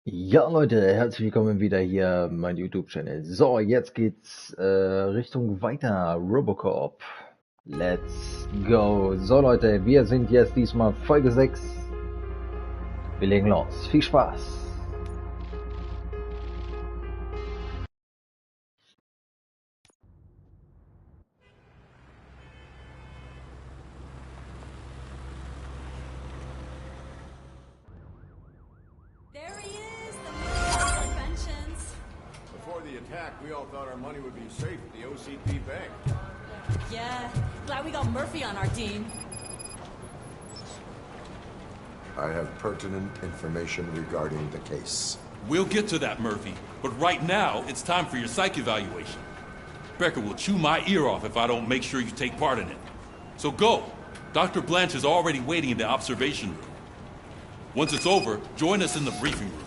Ja, Leute, herzlich willkommen wieder hier mein YouTube-Channel. So, jetzt geht's Richtung weiter. RoboCop. Let's go. So, Leute, wir sind jetzt diesmal Folge 6. Wir legen los. Viel Spaß. There he is, the man of inventions. Before the attack, we all thought our money would be safe at the OCP bank. Yeah, glad we got Murphy on our team. I have pertinent information regarding the case. We'll get to that, Murphy. But right now, it's time for your psych evaluation. Becker will chew my ear off if I don't make sure you take part in it. So go. Dr. Blanche is already waiting in the observation room. Once it's over, join us in the briefing room.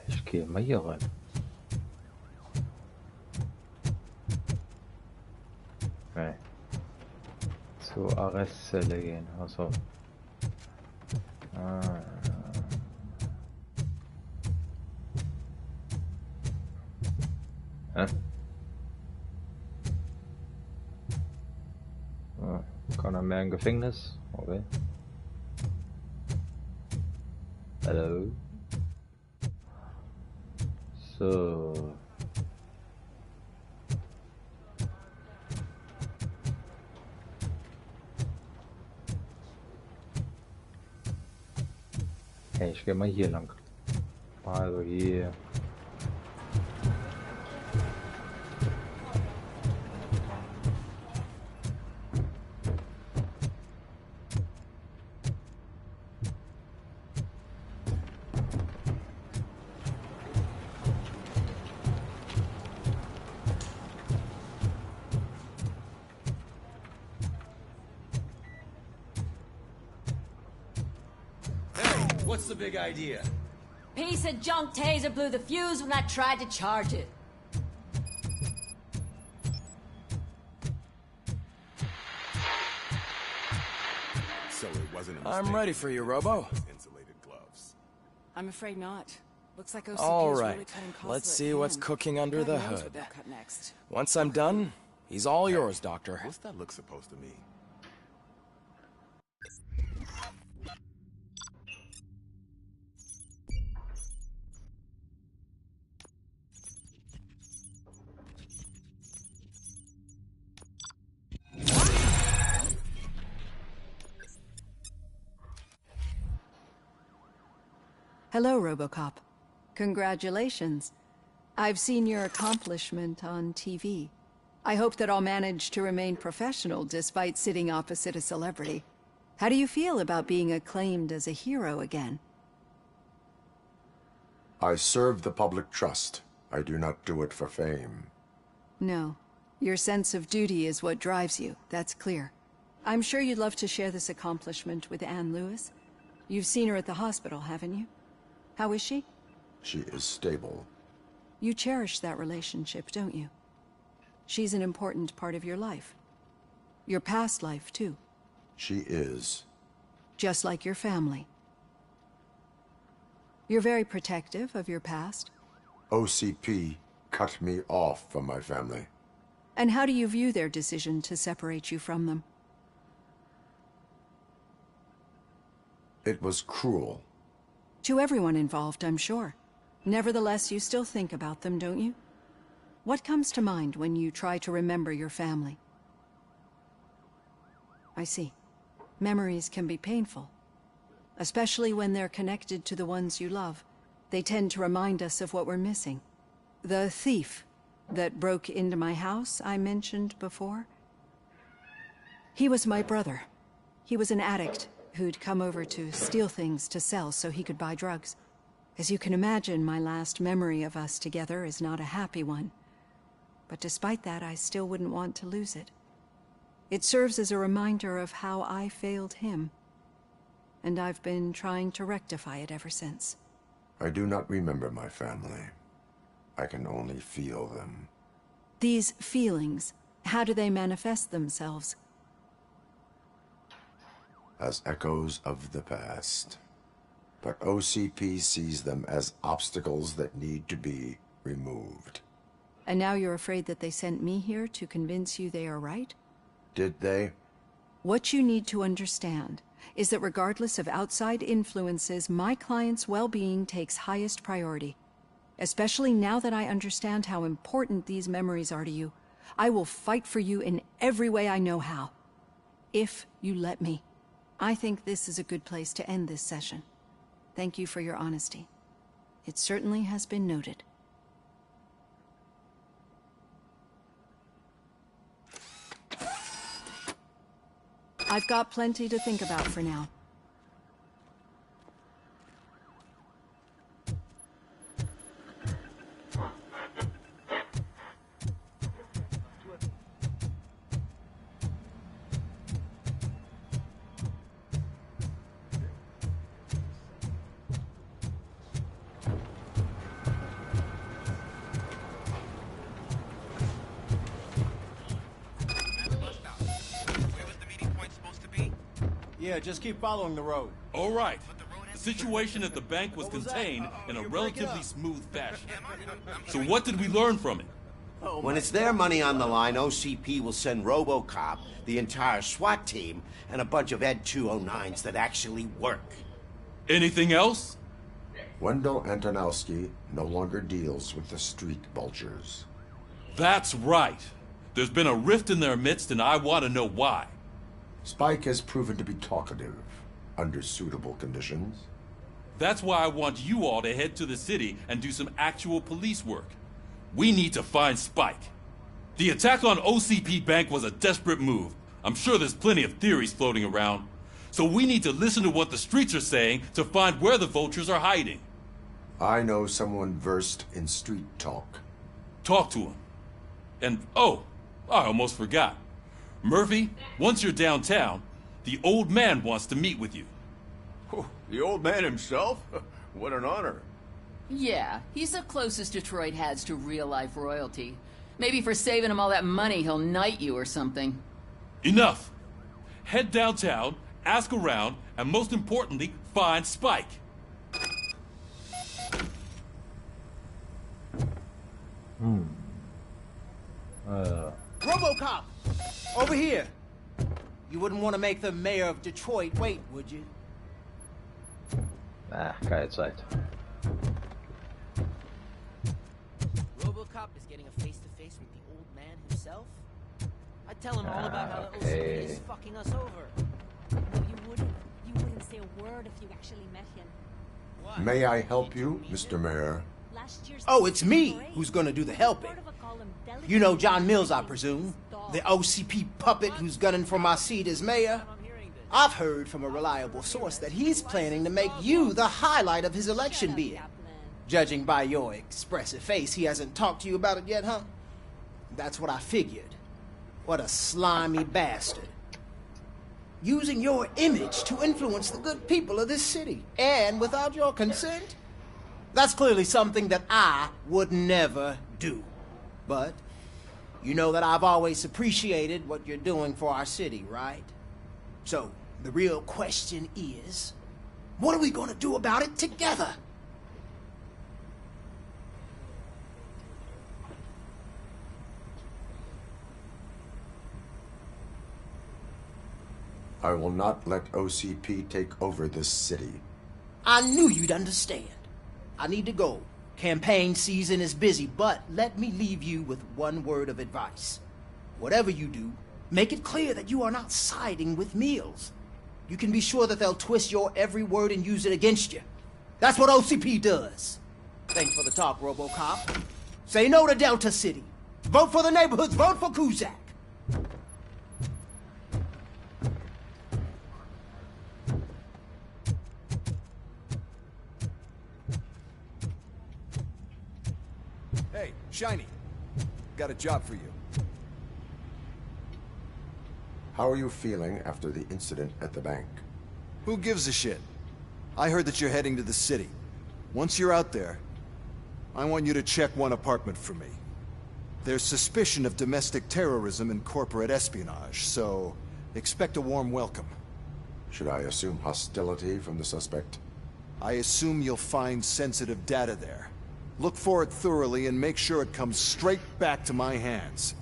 Ich gehe mal hier rein. Nee. Zur Arrestzelle gehen. Achso. Ah. Hä? Ah, keiner mehr im Gefängnis? Okay. Hallo. So. Hey, ich gehe mal hier lang. Also hier. What's the big idea? Piece of junk taser blew the fuse when I tried to charge it. So it wasn't a mistake. I'm ready for you, Robo. Insulated gloves. I'm afraid not. Looks like OCP All is right, really cutting costs let's like see what's him. cooking under God the knows hood. what they'll cut next. Once I'm done, he's all yours, Doctor. What's that look supposed to mean? Hello, RoboCop. Congratulations. I've seen your accomplishment on TV. I hope that I'll manage to remain professional despite sitting opposite a celebrity. How do you feel about being acclaimed as a hero again? I serve the public trust. I do not do it for fame. No. Your sense of duty is what drives you, that's clear. I'm sure you'd love to share this accomplishment with Anne Lewis. You've seen her at the hospital, haven't you? How is she? She is stable. You cherish that relationship, don't you? She's an important part of your life. Your past life, too. She is. Just like your family. You're very protective of your past. OCP cut me off from my family. And how do you view their decision to separate you from them? It was cruel. To everyone involved, I'm sure. Nevertheless, you still think about them, don't you? What comes to mind when you try to remember your family? I see. Memories can be painful. Especially when they're connected to the ones you love. They tend to remind us of what we're missing. The thief that broke into my house I mentioned before? He was my brother. He was an addict who'd come over to steal things to sell so he could buy drugs. As you can imagine, my last memory of us together is not a happy one. But despite that, I still wouldn't want to lose it. It serves as a reminder of how I failed him. And I've been trying to rectify it ever since. I do not remember my family. I can only feel them. These feelings, how do they manifest themselves? As echoes of the past. But OCP sees them as obstacles that need to be removed. And now you're afraid that they sent me here to convince you they are right? Did they? What you need to understand is that regardless of outside influences, my client's well-being takes highest priority. Especially now that I understand how important these memories are to you, I will fight for you in every way I know how. If you let me. I think this is a good place to end this session. Thank you for your honesty. It certainly has been noted. I've got plenty to think about for now. Yeah, just keep following the road. All right. The situation at the bank was contained in a relatively smooth fashion. So what did we learn from it? When it's their money on the line, OCP will send RoboCop, the entire SWAT team, and a bunch of Ed 209s that actually work. Anything else? Wendell Antonowski no longer deals with the street vultures. That's right. There's been a rift in their midst, and I want to know why. Spike has proven to be talkative, under suitable conditions. That's why I want you all to head to the city and do some actual police work. We need to find Spike. The attack on OCP Bank was a desperate move. I'm sure there's plenty of theories floating around. So we need to listen to what the streets are saying to find where the vultures are hiding. I know someone versed in street talk. Talk to him. And, oh, I almost forgot. Murphy, once you're downtown, the old man wants to meet with you. Oh, the old man himself? What an honor. Yeah, he's the closest Detroit has to real-life royalty. Maybe for saving him all that money, he'll knight you or something. Enough. Head downtown, ask around, and most importantly, find Spike. RoboCop! Over here! You wouldn't want to make the mayor of Detroit wait, would you? Keine Zeit. RoboCop is getting a face-to-face with the old man himself? I'd tell him all about how the OCP is fucking us over. No, you wouldn't. You wouldn't say a word if you actually met him. What? May I help you, Mr. Mayor? Oh, it's me who's gonna do the helping. You know John Mills, I presume. The OCP puppet who's gunning for my seat as mayor. I've heard from a reliable source that he's planning to make you the highlight of his election bid. Judging by your expressive face, he hasn't talked to you about it yet, huh? That's what I figured. What a slimy bastard. Using your image to influence the good people of this city, and without your consent? That's clearly something that I would never do. But you know that I've always appreciated what you're doing for our city, right? So, the real question is, what are we gonna do about it together? I will not let OCP take over this city. I knew you'd understand. I need to go. Campaign season is busy, but let me leave you with one word of advice. Whatever you do, make it clear that you are not siding with Mills. You can be sure that they'll twist your every word and use it against you. That's what OCP does. Thanks for the talk, RoboCop. Say no to Delta City. Vote for the neighborhoods. Vote for Kuzak. Hey, Shiny. Got a job for you. How are you feeling after the incident at the bank? Who gives a shit? I heard that you're heading to the city. Once you're out there, I want you to check one apartment for me. There's suspicion of domestic terrorism and corporate espionage, so expect a warm welcome. Should I assume hostility from the suspect? I assume you'll find sensitive data there. Look for it thoroughly and make sure it comes straight back to my hands.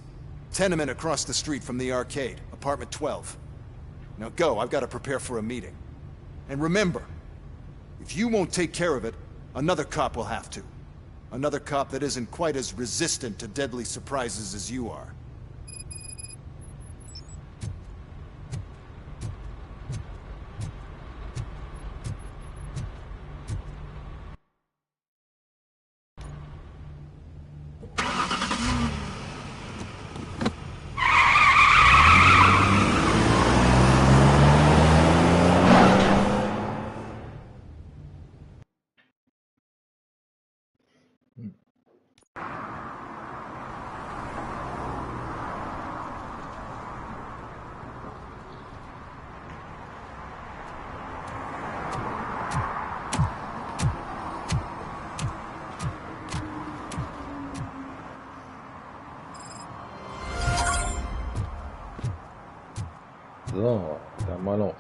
Tenement across the street from the arcade, apartment 12. Now go, I've got to prepare for a meeting. And remember, if you won't take care of it, another cop will have to. Another cop that isn't quite as resistant to deadly surprises as you are. So, dann mal los.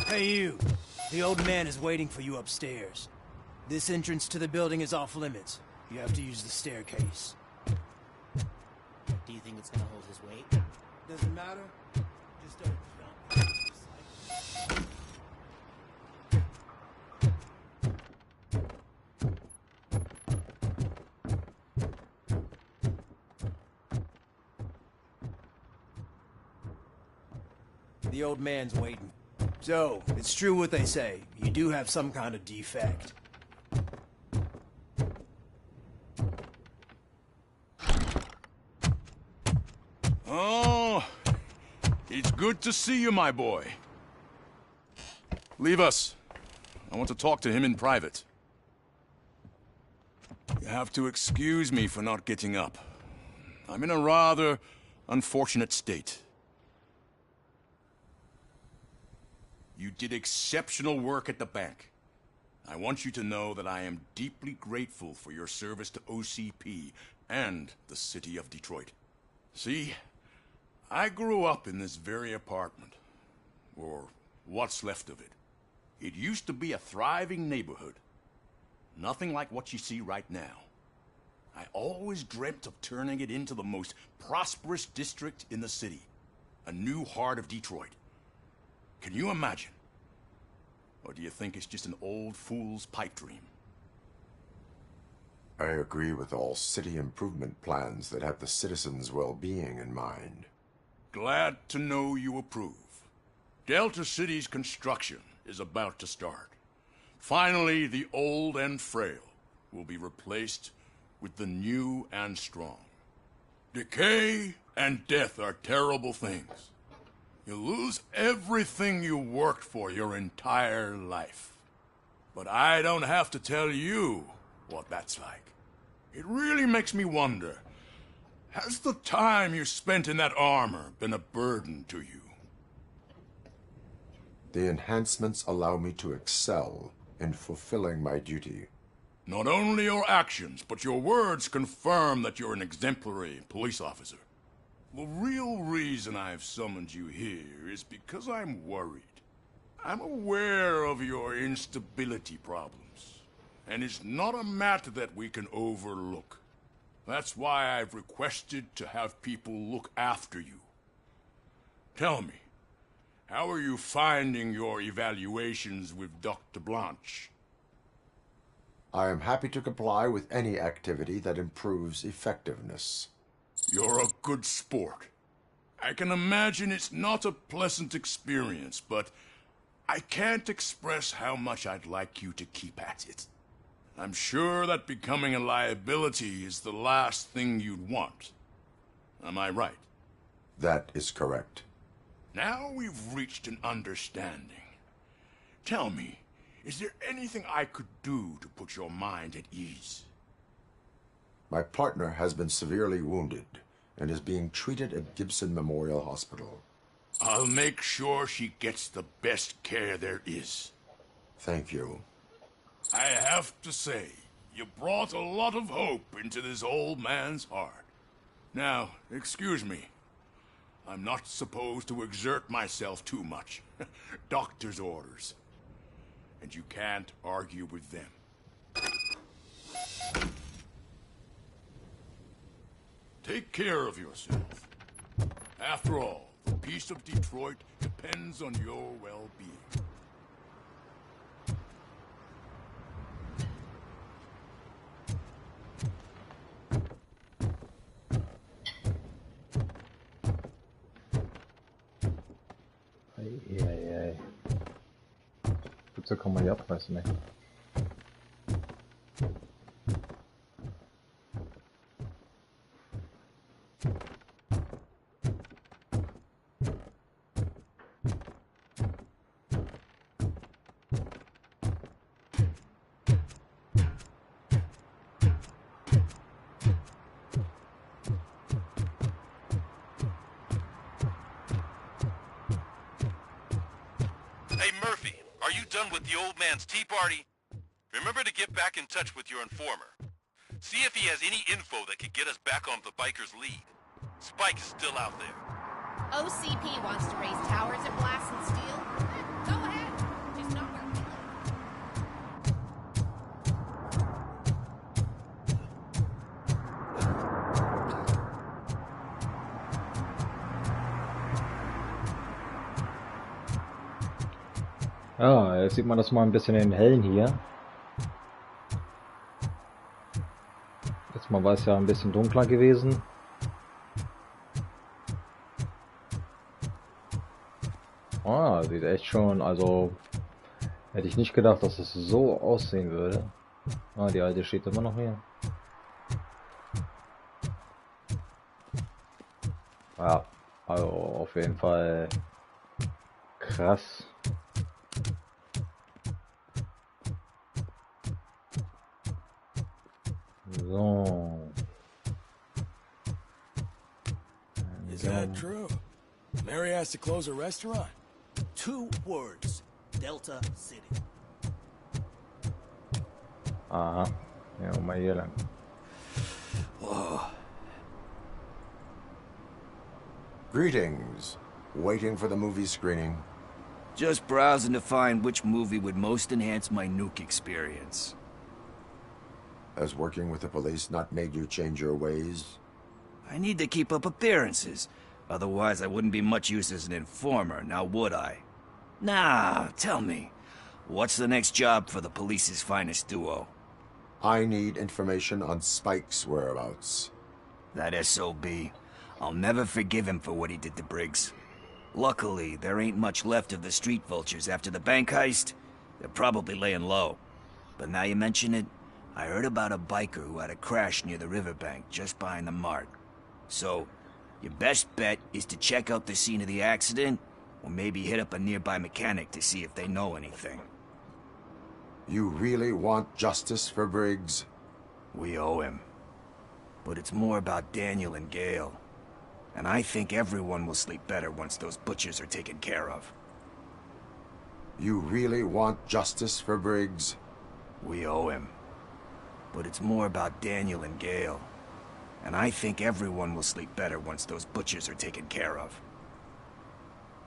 Hey you, the old man is waiting for you upstairs. This entrance to the building is off limits. You have to use the staircase. Do you think it's gonna hold his weight? Doesn't matter. Just don't jump. The old man's waiting. So, it's true what they say. You do have some kind of defect. Oh, it's good to see you, my boy. Leave us. I want to talk to him in private. You have to excuse me for not getting up. I'm in a rather unfortunate state. You did exceptional work at the bank. I want you to know that I am deeply grateful for your service to OCP and the city of Detroit. See, I grew up in this very apartment, or what's left of it. It used to be a thriving neighborhood. Nothing like what you see right now. I always dreamt of turning it into the most prosperous district in the city. A new heart of Detroit. Can you imagine? Or do you think it's just an old fool's pipe dream? I agree with all city improvement plans that have the citizens' well-being in mind. Glad to know you approve. Delta City's construction is about to start. Finally, the old and frail will be replaced with the new and strong. Decay and death are terrible things. You lose everything you worked for your entire life. But I don't have to tell you what that's like. It really makes me wonder, has the time you spent in that armor been a burden to you? The enhancements allow me to excel in fulfilling my duty. Not only your actions, but your words confirm that you're an exemplary police officer. The real reason I've summoned you here is because I'm worried. I'm aware of your instability problems, and it's not a matter that we can overlook. That's why I've requested to have people look after you. Tell me, how are you finding your evaluations with Dr. Blanche? I am happy to comply with any activity that improves effectiveness. You're a good sport. I can imagine it's not a pleasant experience, but I can't express how much I'd like you to keep at it. I'm sure that becoming a liability is the last thing you'd want. Am I right? That is correct. Now we've reached an understanding. Tell me, is there anything I could do to put your mind at ease? My partner has been severely wounded and is being treated at Gibson Memorial Hospital. I'll make sure she gets the best care there is. Thank you. I have to say, you brought a lot of hope into this old man's heart. Now, excuse me. I'm not supposed to exert myself too much. Doctor's orders. And you can't argue with them. Take care of yourself. After all, the peace of Detroit depends on your well-being. Eieiei. Gut, so kann man die abreißen, ne? Hey, Murphy, are you done with the old man's tea party? Remember to get back in touch with your informer. See if he has any info that could get us back on the biker's lead. Spike is still out there. OCP wants to raise towers and blast and steal? Go ahead. Just not where we live. Ja, jetzt sieht man das mal ein bisschen in den Hellen hier. Letztes Mal war es ja ein bisschen dunkler gewesen. Ah, sieht echt schon, also hätte ich nicht gedacht, dass es so aussehen würde. Ah, die alte steht immer noch hier. Ja, also auf jeden Fall krass. So. Is that true? Mary has to close a restaurant? 2 words. Delta City. Aha. Ja, mal hier lang. Whoa. Greetings. Waiting for the movie screening. Just browsing to find which movie would most enhance my nuke experience. Has working with the police not made you change your ways? I need to keep up appearances. Otherwise, I wouldn't be much use as an informer, now would I? Nah, tell me. What's the next job for the police's finest duo? I need information on Spike's whereabouts. That SOB. I'll never forgive him for what he did to Briggs. Luckily, there ain't much left of the street vultures after the bank heist. They're probably laying low. But now you mention it, I heard about a biker who had a crash near the riverbank just behind the mart. So, your best bet is to check out the scene of the accident, or maybe hit up a nearby mechanic to see if they know anything. You really want justice for Briggs? We owe him. But it's more about Daniel and Gale. And I think everyone will sleep better once those butchers are taken care of. You really want justice for Briggs? We owe him. But it's more about Daniel and Gale. And I think everyone will sleep better once those butchers are taken care of.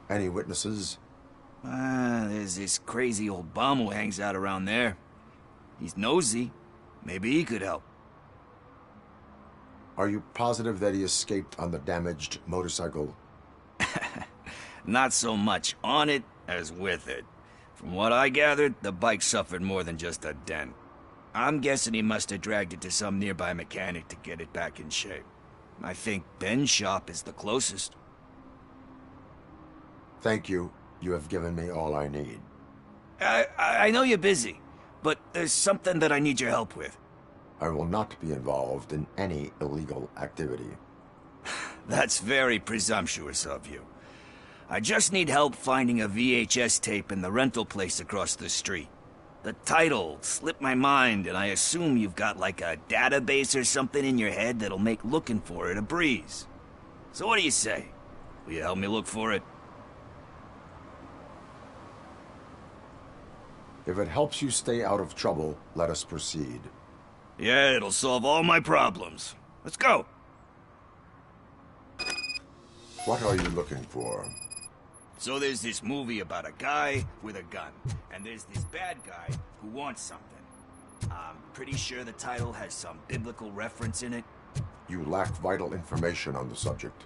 Any witnesses? There's this crazy old bum who hangs out around there. He's nosy. Maybe he could help. Are you positive that he escaped on the damaged motorcycle? Not so much on it as with it. From what I gathered, the bike suffered more than just a dent. I'm guessing he must have dragged it to some nearby mechanic to get it back in shape. I think Ben's shop is the closest. Thank you. You have given me all I need. I know you're busy, but there's something that I need your help with. I will not be involved in any illegal activity. That's very presumptuous of you. I just need help finding a VHS tape in the rental place across the street. The title slipped my mind, and I assume you've got like a database or something in your head that'll make looking for it a breeze. So what do you say? Will you help me look for it? If it helps you stay out of trouble, let us proceed. Yeah, it'll solve all my problems. Let's go. What are you looking for? So there's this movie about a guy with a gun, and there's this bad guy who wants something. I'm pretty sure the title has some biblical reference in it. You lack vital information on the subject.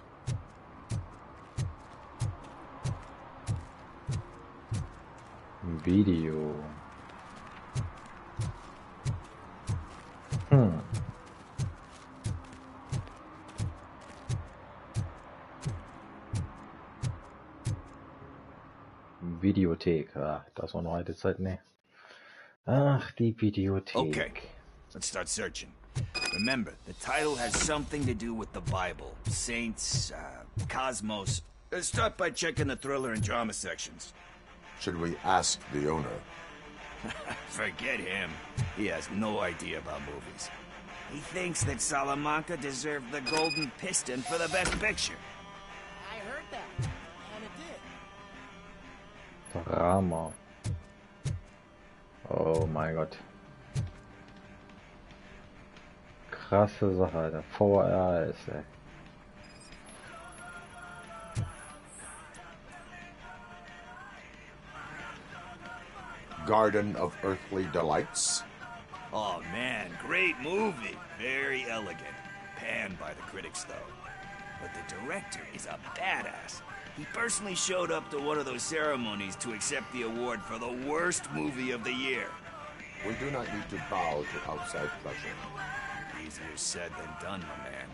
Video. Videothek. Ah, das war noch alte Zeit, ne? Ach, die Videothek. Okay, let's start searching. Remember, the title has something to do with the Bible, saints, cosmos. Let's start by checking the thriller and drama sections. Should we ask the owner? Forget him. He has no idea about movies. He thinks that Salamanca deserved the Golden Piston for the Best Picture. I heard that, and it did. Drama. Oh mein Gott. Krasse Sache, Alter. VHS, ey. Garden of Earthly Delights? Oh man, great movie. Very elegant. Panned by the critics though. But the director is a badass. He personally showed up to one of those ceremonies to accept the award for the worst movie of the year. We do not need to bow to outside pressure. Easier said than done, my man.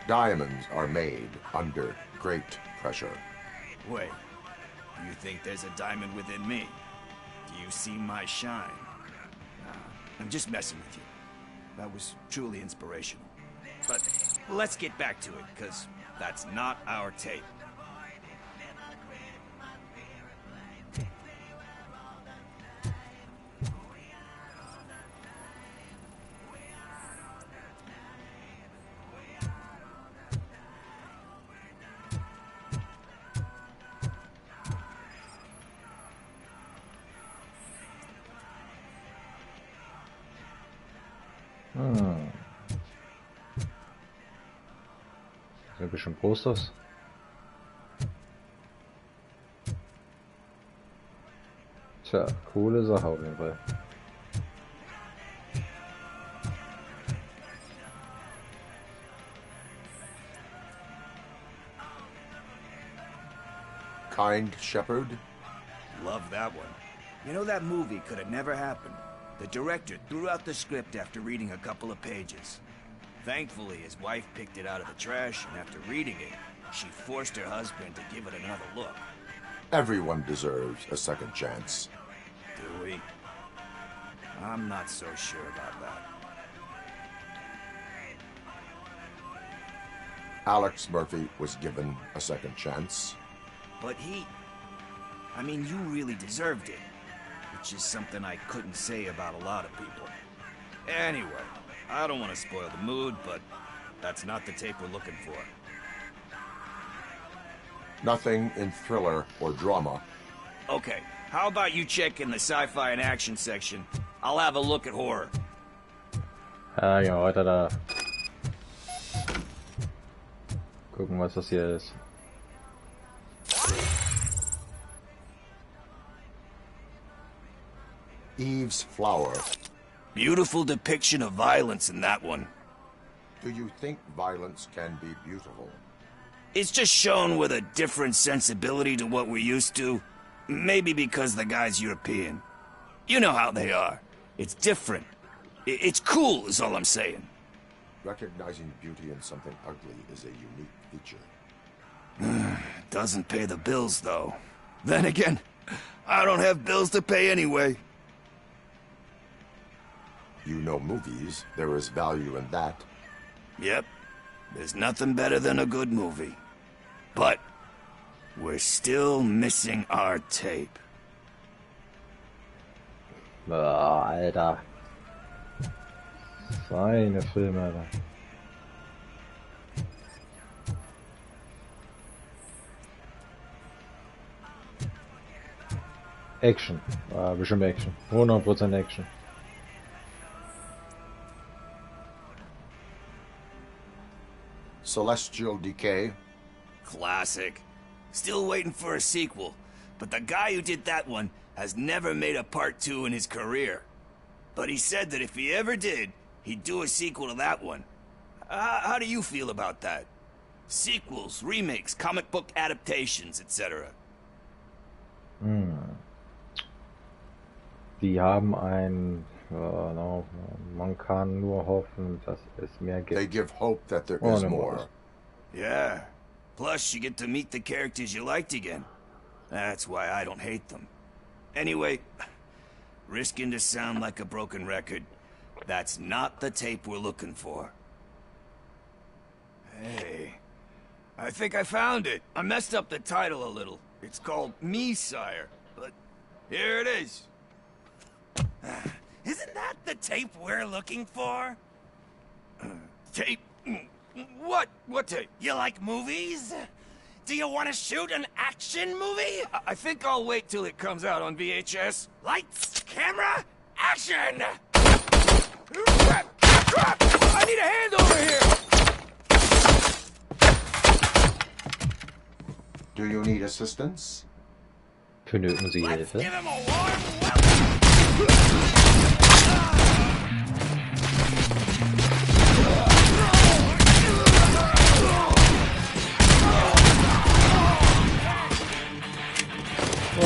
Diamonds are made under great pressure. Wait, you think there's a diamond within me? Do you see my shine? Nah, I'm just messing with you. That was truly inspirational. But let's get back to it, because that's not our tape. Ein bisschen Posters. Tja, coole Sache auf jeden Fall. Kind Shepherd? Love that one. You know, that movie could have never happened. The director threw out the script after reading a couple of pages. Thankfully, his wife picked it out of the trash, and after reading it, she forced her husband to give it another look. Everyone deserves a second chance. Do we? I'm not so sure about that. Alex Murphy was given a second chance. But I mean, you really deserved it. Which is something I couldn't say about a lot of people. Anyway, I don't want to spoil the mood, but that's not the tape we're looking for. Nothing in thriller or drama. Okay, how about you check in the sci-fi and action section? I'll have a look at horror. Ja, gehen wir weiter da. Gucken, was das hier ist. Eve's Flower. Beautiful depiction of violence in that one. Do you think violence can be beautiful? It's just shown with a different sensibility to what we're used to. Maybe because the guy's European. You know how they are. It's different. It's cool, is all I'm saying. Recognizing beauty in something ugly is a unique feature. Doesn't pay the bills, though. Then again, I don't have bills to pay anyway. You know movies. There is value in that. Yep. There's nothing better than a good movie. But We're still missing our tape. Boah, Alter. Seine Filme, Alter. Action. Bestimmt Action. 100% Action. Celestial Decay. Classic. Still waiting for a sequel, but the guy who did that one has never made a part 2 in his career. But he said that if he ever did, he'd do a sequel to that one. How do you feel about that? Sequels, remakes, comic book adaptations, etc. Die haben ein... no, man kann nur hoffen, dass es mehr gibt. They give hope that there is more. Yeah. Plus, you get to meet the characters you liked again. That's why I don't hate them. Anyway, risking to sound like a broken record, that's not the tape we're looking for. Hey, I think I found it. I messed up the title a little. It's called Me, Sire, but here it is. Isn't that the tape we're looking for? Tape? What? What tape? You like movies? Do you want to shoot an action movie? I think I'll wait till it comes out on VHS. Lights, camera, action! Crap! Crap! I need a hand over here! Do you need assistance? Benötigen Sie Let's Hilfe? give him a warm welcome!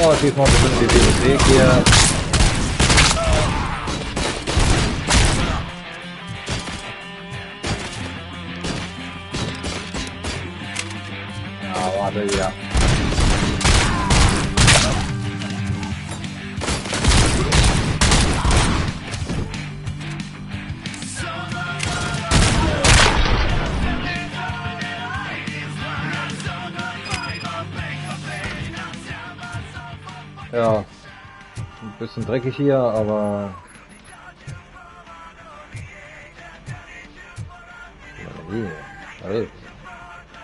Oh, diesmal bestimmt die Bibliothek hier. Ja, warte, ja. Ja, ein bisschen dreckig hier, aber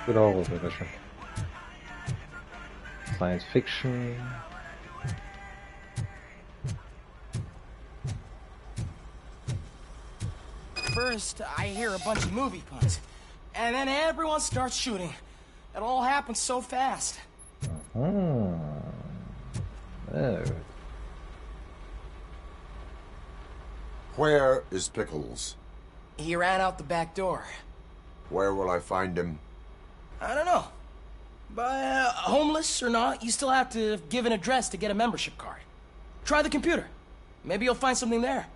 Good Horror, bitteschön. Science Fiction. First, I hear a bunch of movie puns, and then everyone starts shooting. It all happens so fast. Oh. Where is Pickles? He ran out the back door. Where will I find him? I don't know. But homeless or not, you still have to give an address to get a membership card. Try the computer. Maybe you'll find something there.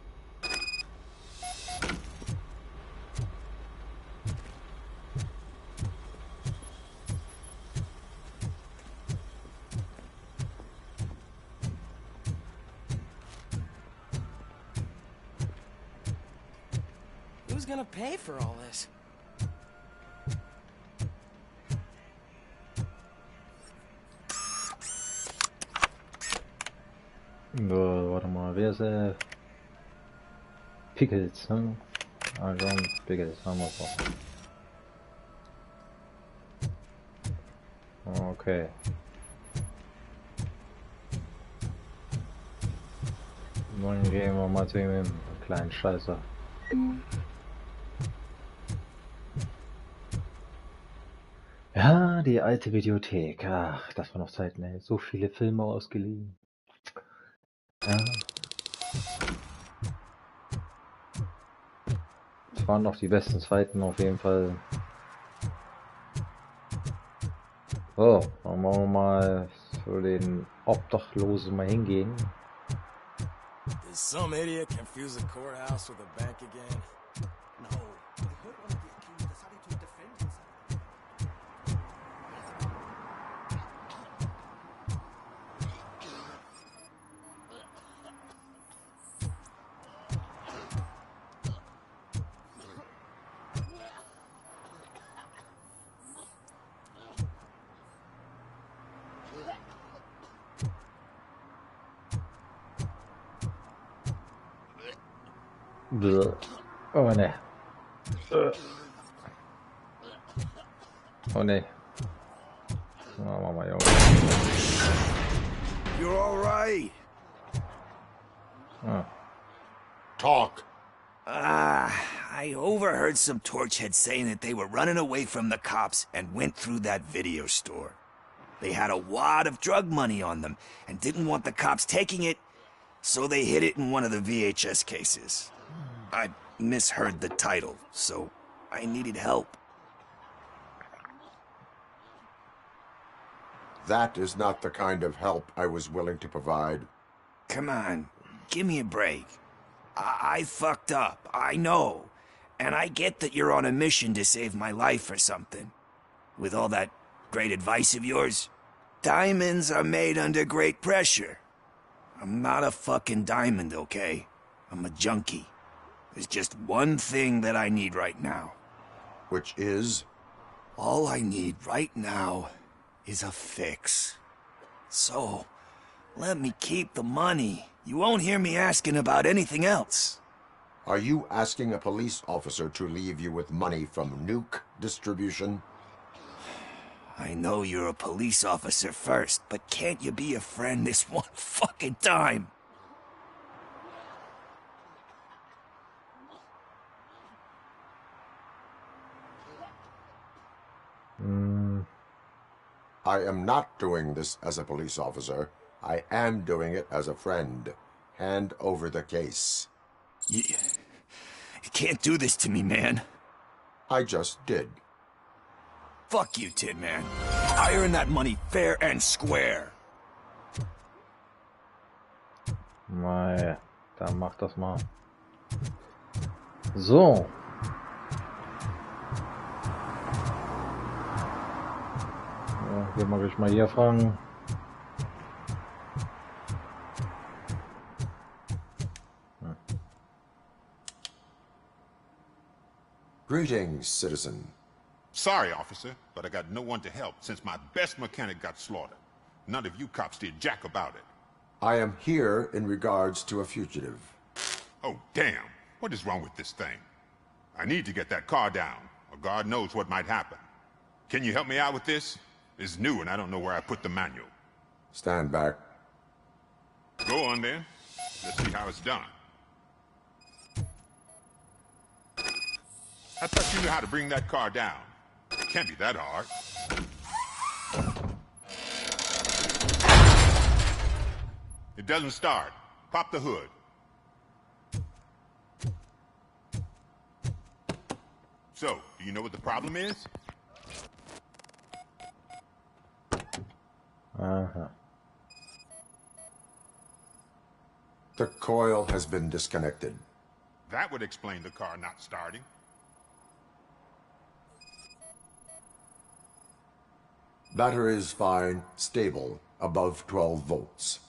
Who's gonna pay for all this? Warte mal, wer ist Pickles, ne? Ah, John Pickles, haben wir doch. Okay. Dann gehen wir mal zu ihm, kleinen Scheißer. Ja, die alte Videothek. Ach, das war noch Zeiten, ey. So viele Filme ausgeliehen. Ja. Das waren noch die besten Zeiten auf jeden Fall. So, dann wollen wir mal zu den Obdachlosen mal hingehen. Did some idiot confuse the courthouse with a bank again? No. I heard one of the accused decided to defend himself. Oh ne. Oh ne. Oh, Mama, Junge. You're all right. Oh. Talk. I overheard some torchheads saying that they were running away from the cops and went through that video store. They had a wad of drug money on them and didn't want the cops taking it, so they hid it in one of the VHS cases. I misheard the title, so I needed help. That is not the kind of help I was willing to provide. Come on, give me a break. I fucked up, I know. And I get that you're on a mission to save my life or something. With all that great advice of yours, diamonds are made under great pressure. I'm not a fucking diamond, okay? I'm a junkie. There's just one thing that I need right now. Which is? All I need right now is a fix. So, let me keep the money. You won't hear me asking about anything else. Are you asking a police officer to leave you with money from nuke distribution? I know you're a police officer first, but can't you be a friend this one fucking time? I am not doing this as a police officer. I am doing it as a friend. Hand over the case. You can't do this to me, man. I just did. Fuck you, Tin Man. I earned that money fair and square. Mei, dann mach das mal. So. Ja, hier mag ich mal hier fragen. Greetings, citizen. Sorry, officer, but I got no one to help since my best mechanic got slaughtered. None of you cops did jack about it. I am here in regards to a fugitive. Oh, damn. What is wrong with this thing? I need to get that car down, or God knows what might happen. Can you help me out with this? It's new and I don't know where I put the manual. Stand back. Go on then. Let's see how it's done. I thought you knew how to bring that car down. It can't be that hard. It doesn't start. Pop the hood. So, do you know what the problem is? Uh-huh. The coil has been disconnected. That would explain the car not starting. Battery is fine, stable, above 12 volts.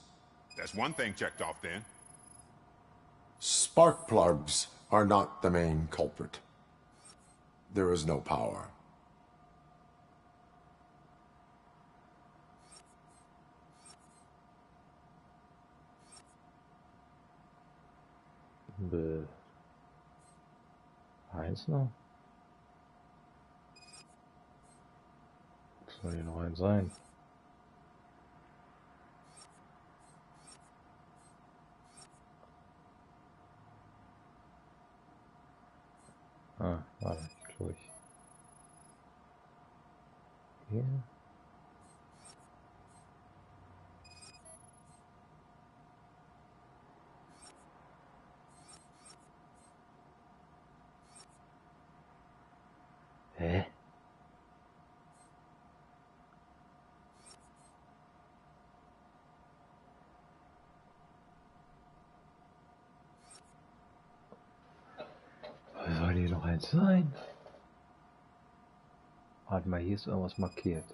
That's one thing checked off then. Spark plugs are not the main culprit. There is no power. Eins noch? Soll hier noch eins sein? Ah, warte, glaube ich. Hier. Hä? Soll hier noch eins sein? Warte mal, hier ist irgendwas markiert.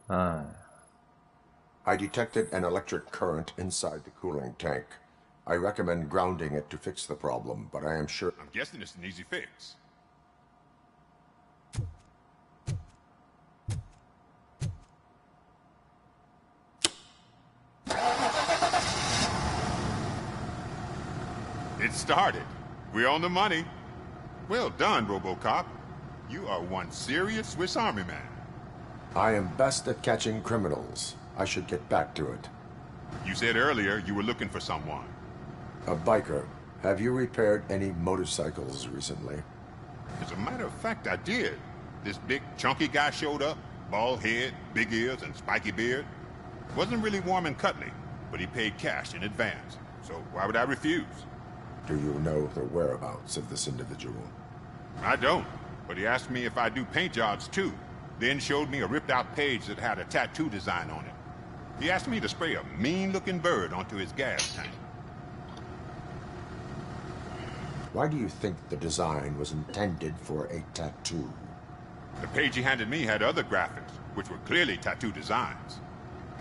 Ah. I detected an electric current inside the cooling tank. I recommend grounding it to fix the problem, but I am sure... I'm guessing it's an easy fix. it started. We're on the money. Well done, RoboCop. You are one serious Swiss Army man. I am best at catching criminals. I should get back to it. You said earlier you were looking for someone. A biker. Have you repaired any motorcycles recently? As a matter of fact, I did. This big, chunky guy showed up. Bald head, big ears, and spiky beard. Wasn't really warm and cuddly, but he paid cash in advance. So why would I refuse? Do you know the whereabouts of this individual? I don't, but he asked me if I do paint jobs too. Then showed me a ripped-out page that had a tattoo design on it. He asked me to spray a mean-looking bird onto his gas tank. Why do you think the design was intended for a tattoo? The page he handed me had other graphics, which were clearly tattoo designs.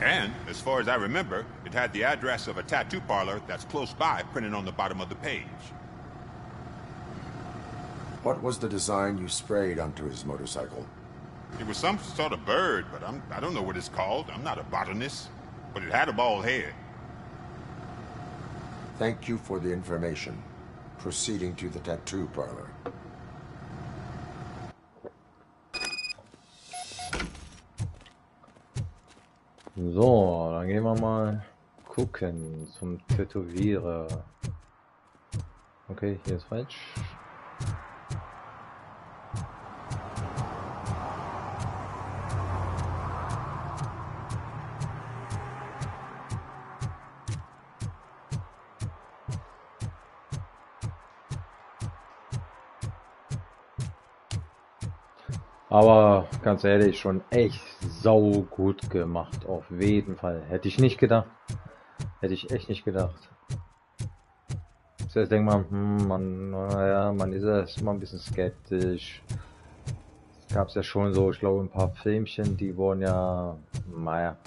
And, as far as I remember, it had the address of a tattoo parlor that's close by printed on the bottom of the page. What was the design you sprayed onto his motorcycle? It was some sort of bird, but I don't know what it's called. I'm not a botanist. But it had a bald head. Thank you for the information. Proceeding to the tattoo parlor. So, dann gehen wir mal gucken zum Tätowierer. Okay, hier ist falsch. Aber ganz ehrlich, schon echt sau gut gemacht, auf jeden Fall. Hätte ich nicht gedacht. Hätte ich echt nicht gedacht. Zuerst denkt man, naja, man ist erst mal ein bisschen skeptisch. Es gab ja schon so, ich glaube, ein paar Filmchen, die wurden ja, naja,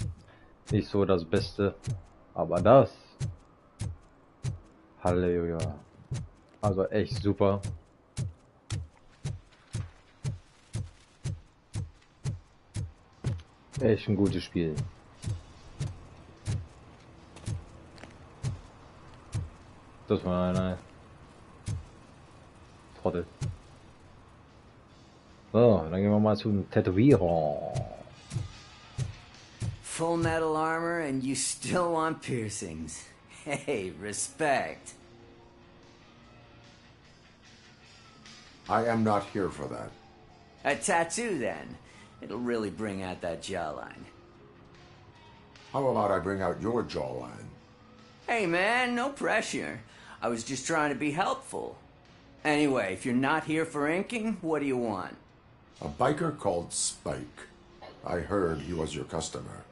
nicht so das Beste. Aber das, Halleluja. Also echt super. Echt ein gutes Spiel. Das war eine Trottel. So, dann gehen wir mal zum Tätowierer. Full metal armor and you still want piercings. Hey, respect. I am not here for that. A tattoo then. It'll really bring out that jawline. How about I bring out your jawline? Hey man, no pressure. I was just trying to be helpful. Anyway, if you're not here for inking, what do you want? A biker called Spike. I heard he was your customer.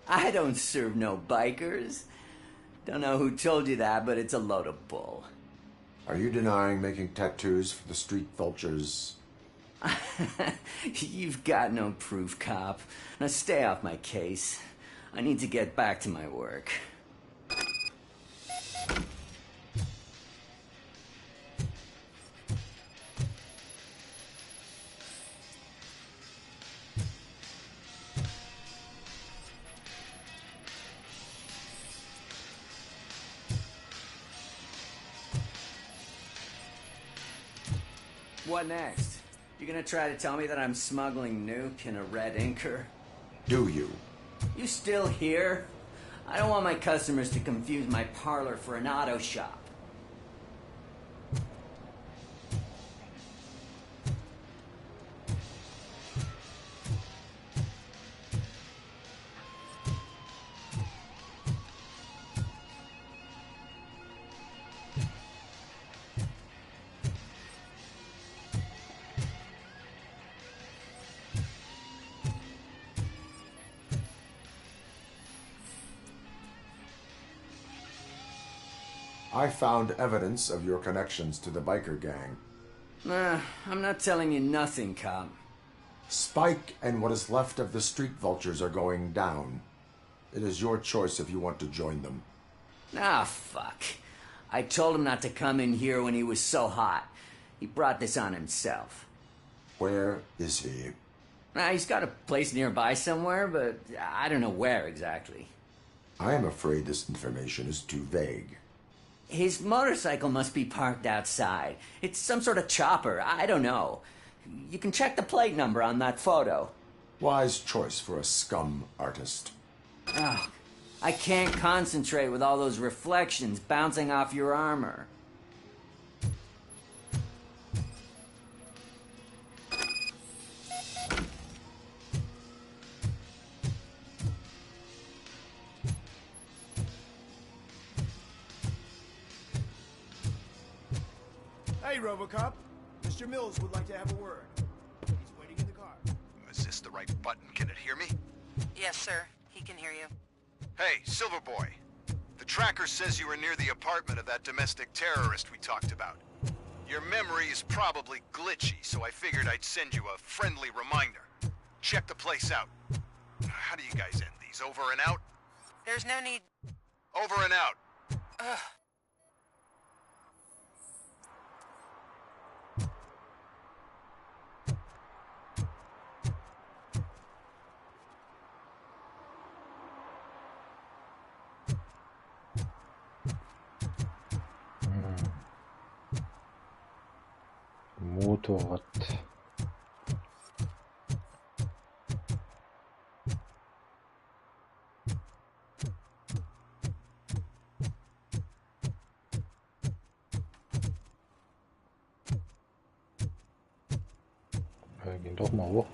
I don't serve no bikers. Don't know who told you that, but it's a load of bull. Are you denying making tattoos for the street vultures? You've got no proof, cop. Now stay off my case. I need to get back to my work. What next? You gonna try to tell me that I'm smuggling nuke in a red inker? Do you? You still here? I don't want my customers to confuse my parlor for an auto shop. I found evidence of your connections to the biker gang. I'm not telling you nothing, cop. Spike and what is left of the street vultures are going down. It is your choice if you want to join them. Ah, fuck. I told him not to come in here when he was so hot. He brought this on himself. Where is he? He's got a place nearby somewhere, but I don't know where exactly. I am afraid this information is too vague. His motorcycle must be parked outside. It's some sort of chopper. I don't know. You can check the plate number on that photo. Wise choice for a scum artist. Oh, I can't concentrate with all those reflections bouncing off your armor. Hey, RoboCop. Mr. Mills would like to have a word. He's waiting in the car. Is this the right button? Can it hear me? Yes, sir. He can hear you. Hey, Silverboy. The tracker says you were near the apartment of that domestic terrorist we talked about. Your memory is probably glitchy, so I figured I'd send you a friendly reminder. Check the place out. How do you guys end these? Over and out? There's no need... Over and out. Ugh. Motorrad. Wir gehen doch mal hoch.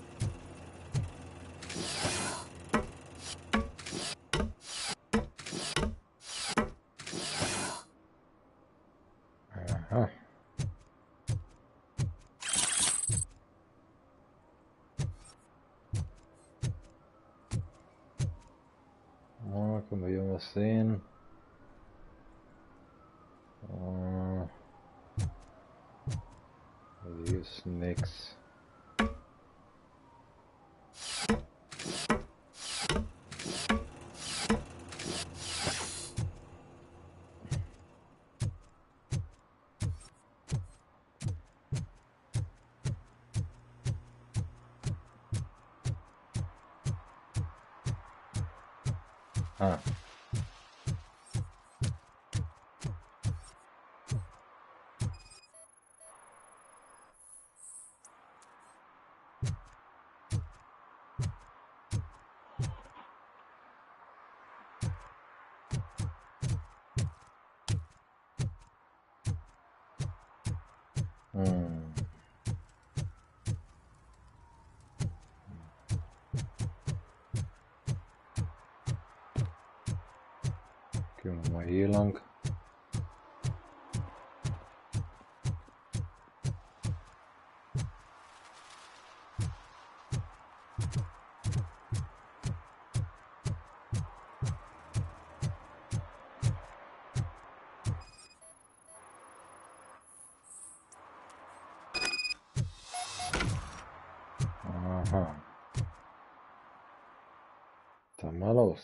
Aha. Können wir irgendwas sehen? Hier ist nix. Ah. Gehen wir mal hier lang. Aha. Dann mal los.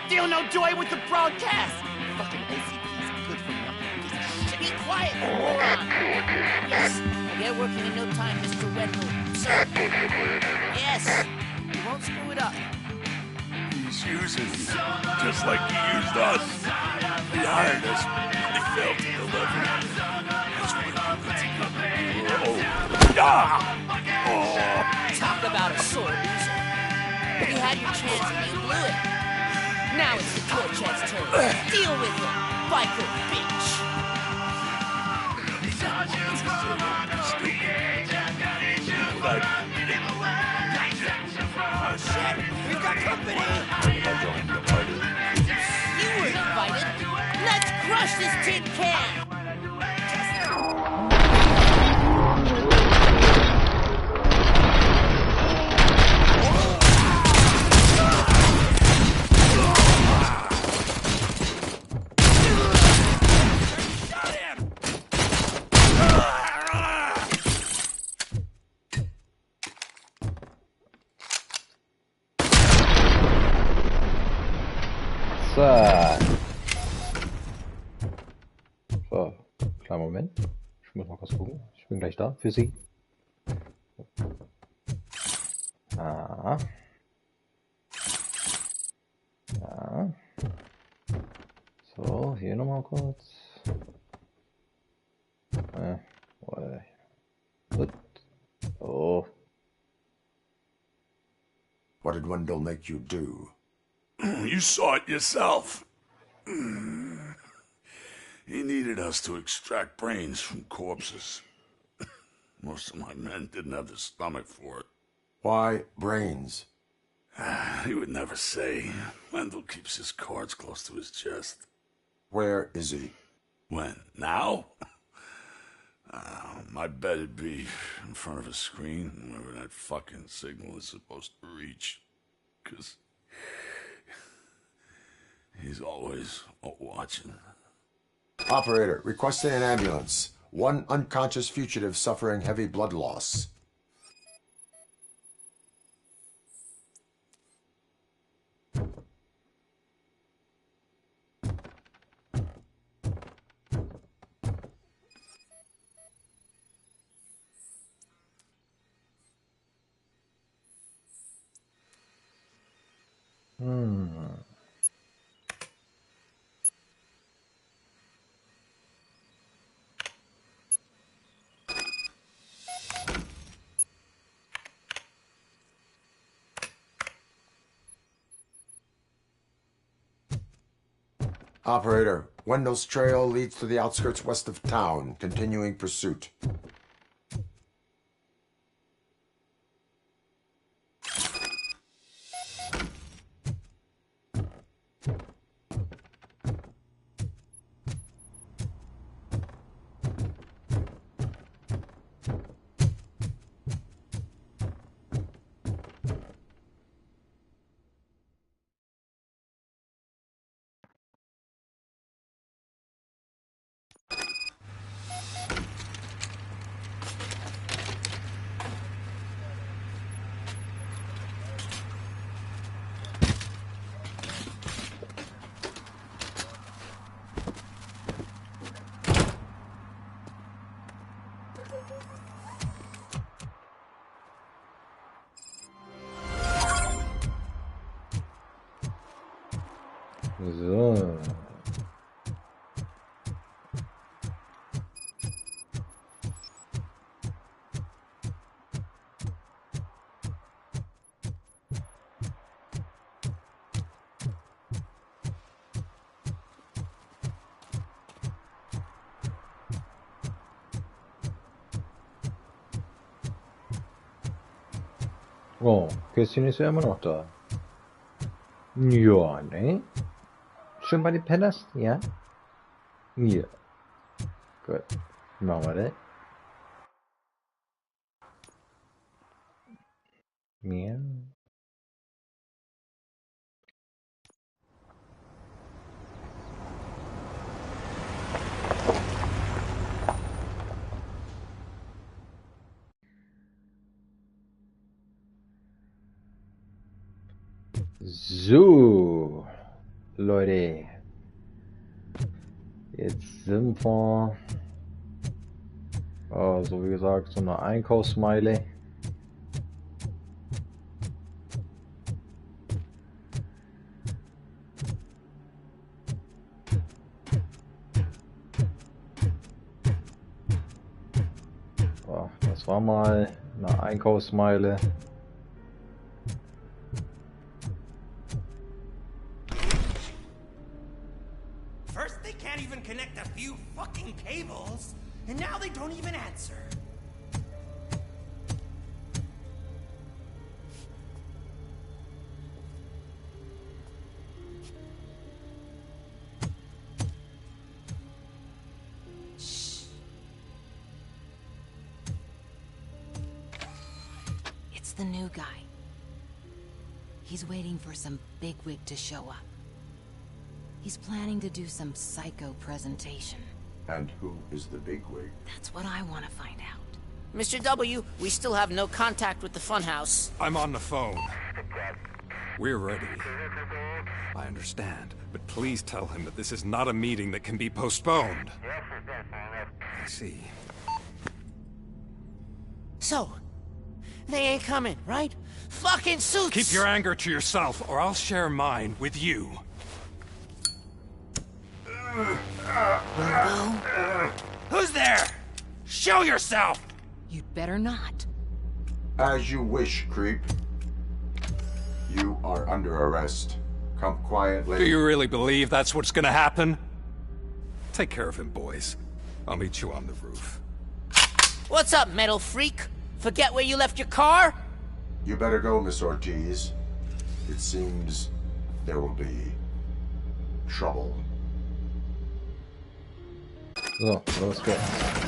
Still no joy with the broadcast! Fucking OCP's good for nothing. Just be quiet, moron! Yes, I'll get working in no time, Mr. Redwood. Sir. Yes, you won't screw it up. He's using you, just like he used us. He hired us. He failed to deliver. That's what Talk about a sore loser. You had your chance and you blew it. Now it's the Torchhead's turn. Deal with him, biker bitch. Oh shit, we've got company. You were invited. Let's crush this tin can. So, kleinen Moment. Ich muss mal kurz gucken. Ich bin gleich da für Sie. Ah. Ja. So, hier nochmal kurz. Oh. What did Wendell make you do? You saw it yourself. He needed us to extract brains from corpses. Most of my men didn't have the stomach for it. Why brains? He would never say. Wendell keeps his cards close to his chest. Where is he? When? Now? I bet it'd be in front of a screen, wherever that fucking signal is supposed to reach. 'Cause he's always watching. Operator, requesting an ambulance. One unconscious fugitive suffering heavy blood loss. Operator, Wendell's trail leads to the outskirts west of town, continuing pursuit. So. Oh, Kästchen ist ja immer noch da. Ja, ne? Schön bei den Penners? Ja? Ja. Gut. Machen wir das. Ja. So, Leute. Jetzt sind wir, so wie gesagt, so eine Einkaufsmeile. So, das war mal eine Einkaufsmeile. First they can't even connect a few fucking cables, and now they don't even answer. Shh. It's the new guy. He's waiting for some bigwig to show up. He's planning to do some psycho presentation. And who is the bigwig? That's what I want to find out. Mr. W, we still have no contact with the funhouse. I'm on the phone. We're ready. I understand, but please tell him that this is not a meeting that can be postponed. I see. So, they ain't coming, right? Fucking suits! Keep your anger to yourself, or I'll share mine with you. Robo? Who's there? Show yourself! You'd better not. As you wish, creep. You are under arrest. Come quietly. Do you really believe that's what's gonna happen? Take care of him, boys. I'll meet you on the roof. What's up, metal freak? Forget where you left your car? You better go, Miss Ortiz. It seems there will be trouble. So, los geht's.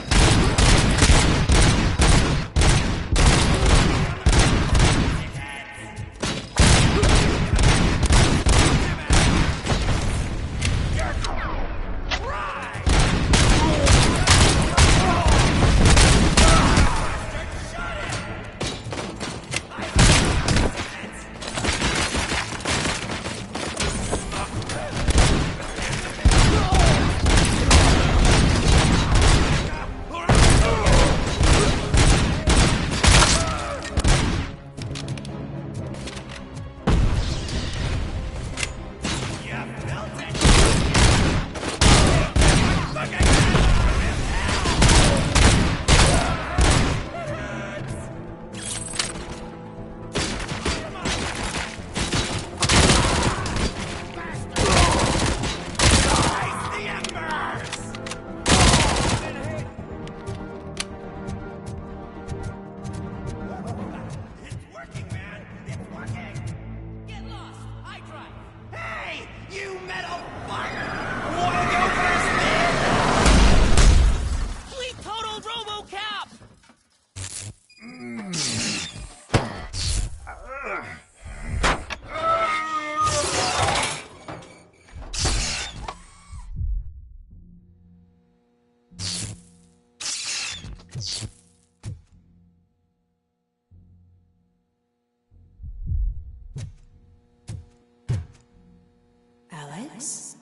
Alex?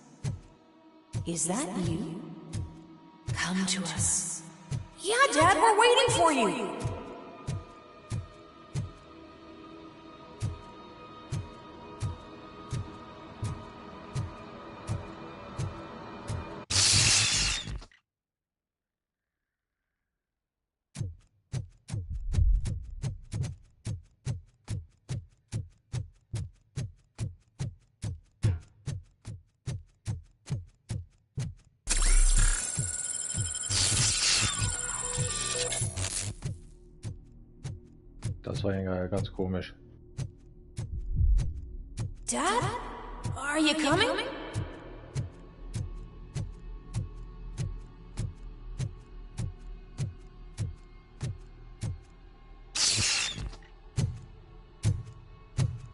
Is that you? Come to us. Yeah, Dad, we're waiting for you. Das war ja ganz komisch. Dad? Are you coming?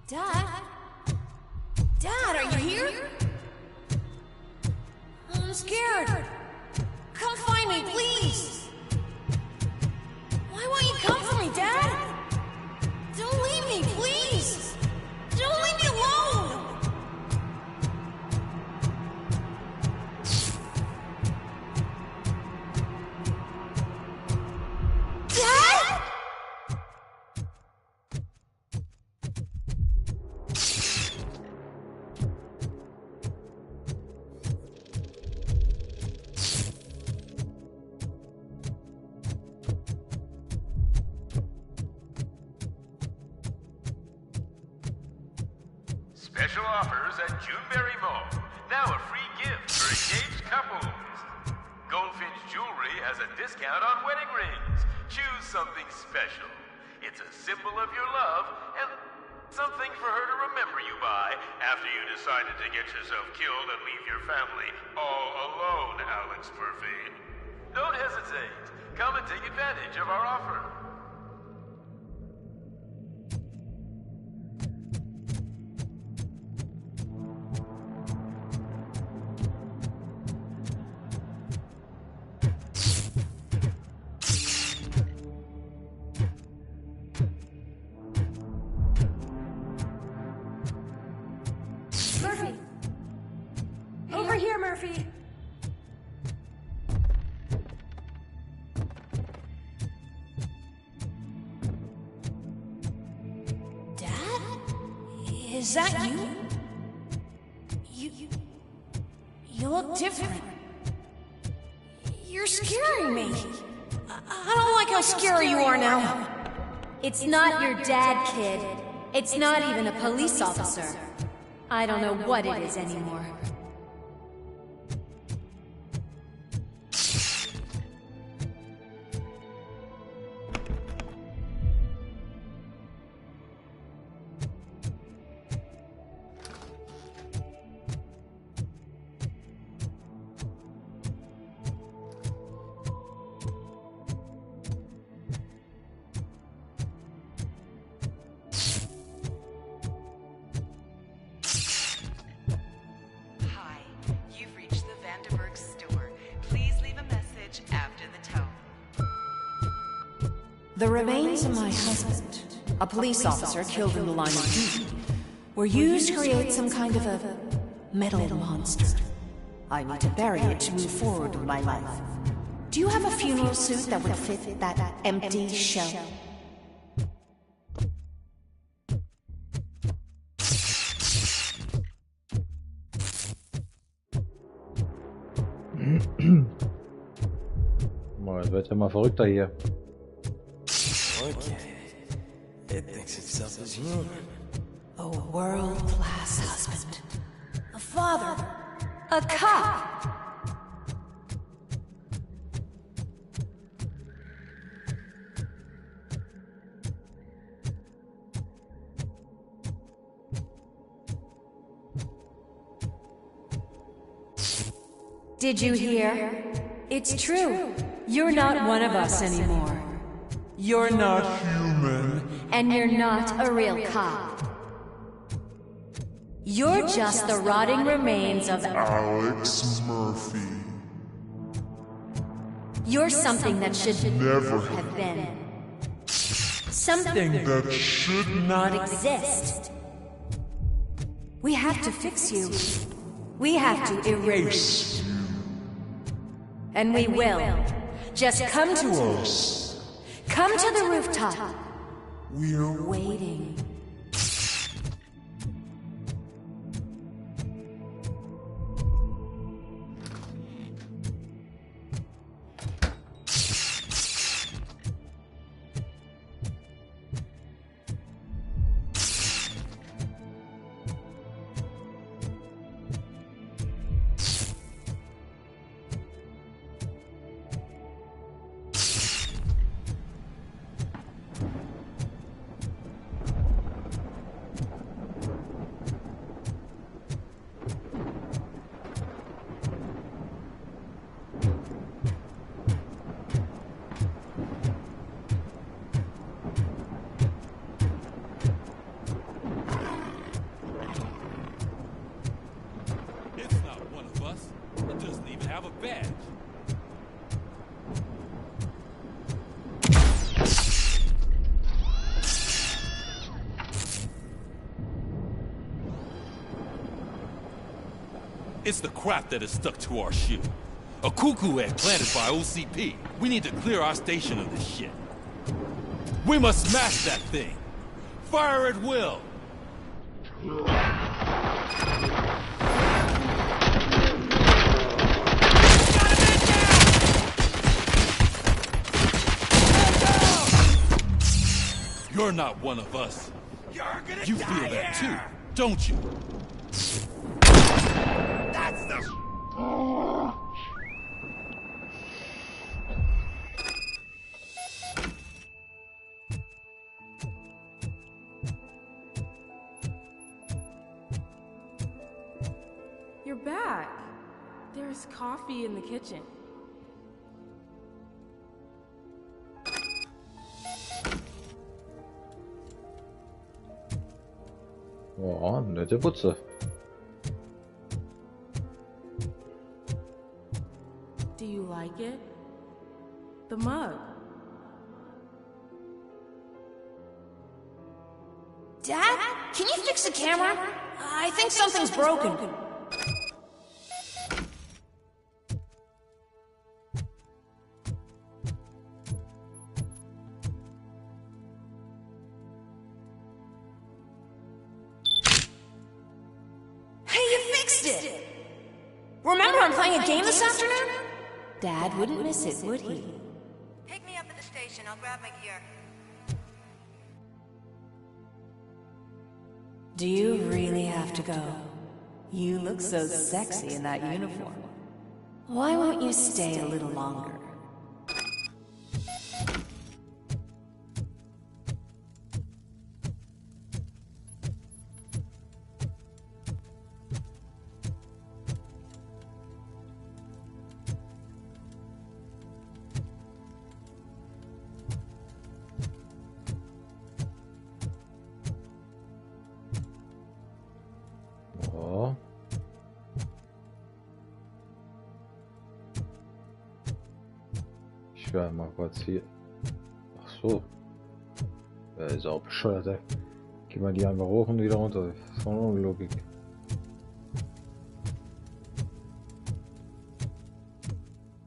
Dad? Dad, are you here? I'm scared. Come find me, please. Why won't you come for me, Dad? Don't leave me, please! Don't leave me alone! Dad? Special offers at Juneberry Mall. Now a free gift for engaged couples. Goldfinch Jewelry has a discount on wedding rings. Choose something special. It's a symbol of your love and something for her to remember you by after you decided to get yourself killed and leave your family all alone, Alex Murphy. Don't hesitate. Come and take advantage of our offer. here, Murphy. Dad? Is that you? You look different. You're scaring me. I don't like how scary you are now. It's not your dad, kid. It's not even a police officer. I don't know what it is anymore. The remains of my husband, a police officer killed in the line of duty, were used to create some kind of a metal monster. I need to bury it to move forward with my life. Do you have a funeral suit that would fit that empty shell? Boah, das wird ja mal verrückter hier. Okay. It thinks itself as human. A world-class husband. A father. A cop. Did you hear? It's true. You're not one of us anymore. You're not human. And you're not a real cop. You're just the rotting remains of Alex Murphy. You're something that should Never have been. Something that should not exist. We have to fix you. We have to erase you. And we will. Just come to us. Come to the rooftop. We're waiting. It's the crap that is stuck to our shoe. A cuckoo egg planted by OCP. We need to clear our station of this shit. We must smash that thing. Fire at will. You're not one of us. You feel that too, don't you? That's the... You're back. There's coffee in the kitchen. Ja, nette Butze. Do you like it? The mug. Dad? Can you fix the camera? I think something's broken. playing a game this afternoon? Dad wouldn't miss it, would he? Pick me up at the station. I'll grab my gear. Do you really have to go? You look so sexy in that uniform. Why won't you stay a little longer? So. Ich werde mal kurz hier. Ach so. Ist auch bescheuert, ey. Geh mal die einfach hoch und wieder runter. Das ist auch eine Logik.